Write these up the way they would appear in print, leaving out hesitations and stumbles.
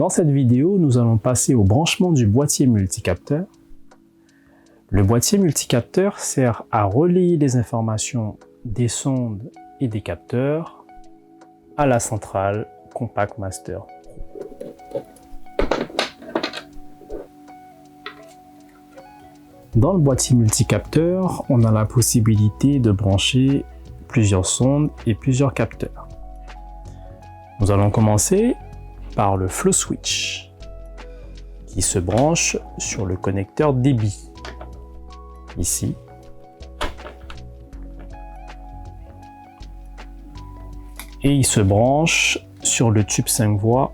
Dans cette vidéo, nous allons passer au branchement du boîtier multicapteur. Le boîtier multicapteur sert à relayer les informations des sondes et des capteurs à la centrale Compact Master. Dans le boîtier multicapteur, on a la possibilité de brancher plusieurs sondes et plusieurs capteurs. Nous allons commencer par le flow switch qui se branche sur le connecteur débit ici. Et il se branche sur le tube 5 voies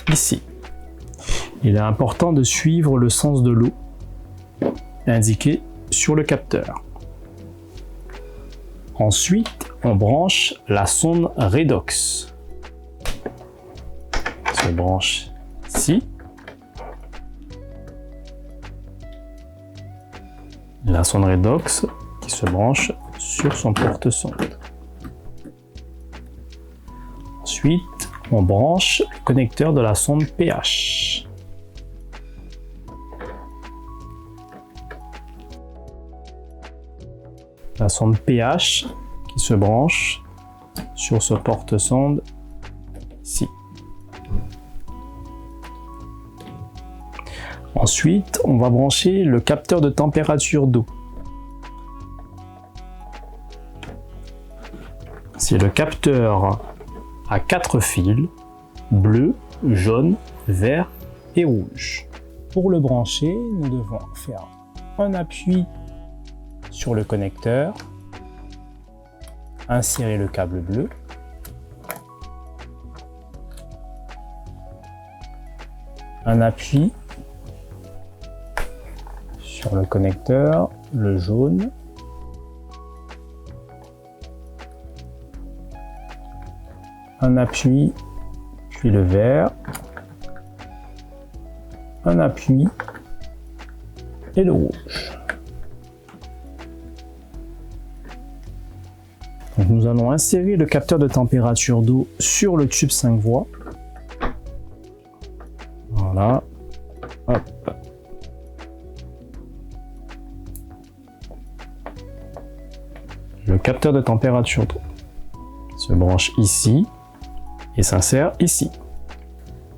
ici. Il est important de suivre le sens de l'eau indiqué sur le capteur. Ensuite, on branche la sonde redox. On se branche ici. La sonde redox qui se branche sur son porte-sonde. Ensuite, on branche le connecteur de la sonde pH. La sonde pH qui se branche sur ce porte-sonde ici. Ensuite, on va brancher le capteur de température d'eau. C'est le capteur à 4 fils, bleu, jaune, vert et rouge. Pour le brancher, nous devons faire un appui sur le connecteur, insérer le câble bleu, un appui sur le connecteur, le jaune, un appui, puis le vert, un appui et le rouge. Donc nous allons insérer le capteur de température d'eau sur le tube 5 voies. Voilà. Hop. Le capteur de température d'eau se branche ici et s'insère ici.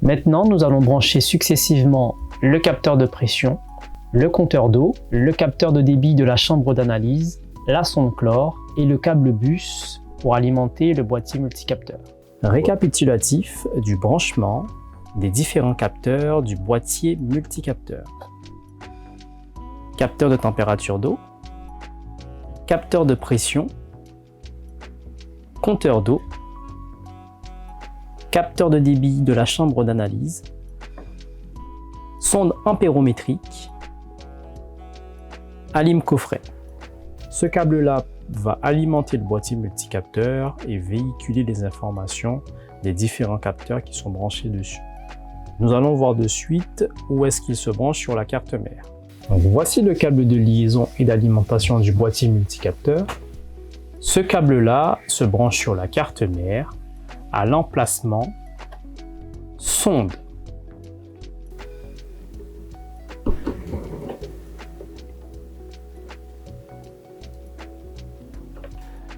Maintenant, nous allons brancher successivement le capteur de pression, le compteur d'eau, le capteur de débit de la chambre d'analyse, la sonde chlore et le câble bus pour alimenter le boîtier multicapteur. Récapitulatif du branchement des différents capteurs du boîtier multicapteur. Capteur de température d'eau, capteur de pression, compteur d'eau, capteur de débit de la chambre d'analyse, sonde ampérométrique, alim coffret. Ce câble-là va alimenter le boîtier multicapteur et véhiculer les informations des différents capteurs qui sont branchés dessus. Nous allons voir de suite où est-ce qu'il se branche sur la carte mère. Donc voici le câble de liaison et d'alimentation du boîtier multicapteur. Ce câble-là se branche sur la carte mère à l'emplacement sonde.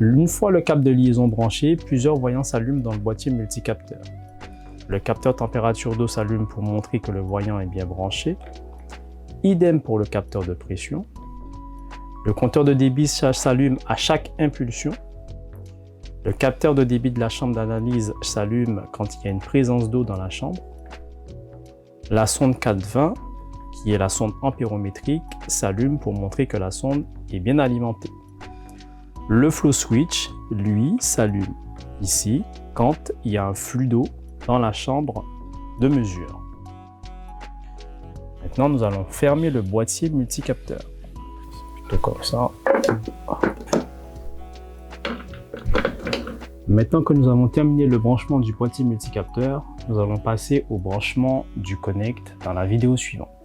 Une fois le câble de liaison branché, plusieurs voyants s'allument dans le boîtier multicapteur. Le capteur température d'eau s'allume pour montrer que le voyant est bien branché. Idem pour le capteur de pression. Le compteur de débit s'allume à chaque impulsion. Le capteur de débit de la chambre d'analyse s'allume quand il y a une présence d'eau dans la chambre. La sonde 420, qui est la sonde ampérométrique, s'allume pour montrer que la sonde est bien alimentée. Le flow switch, lui, s'allume ici quand il y a un flux d'eau dans la chambre de mesure. Maintenant, nous allons fermer le boîtier multicapteur. Plutôt comme ça. Maintenant que nous avons terminé le branchement du boîtier multicapteur, nous allons passer au branchement du connect dans la vidéo suivante.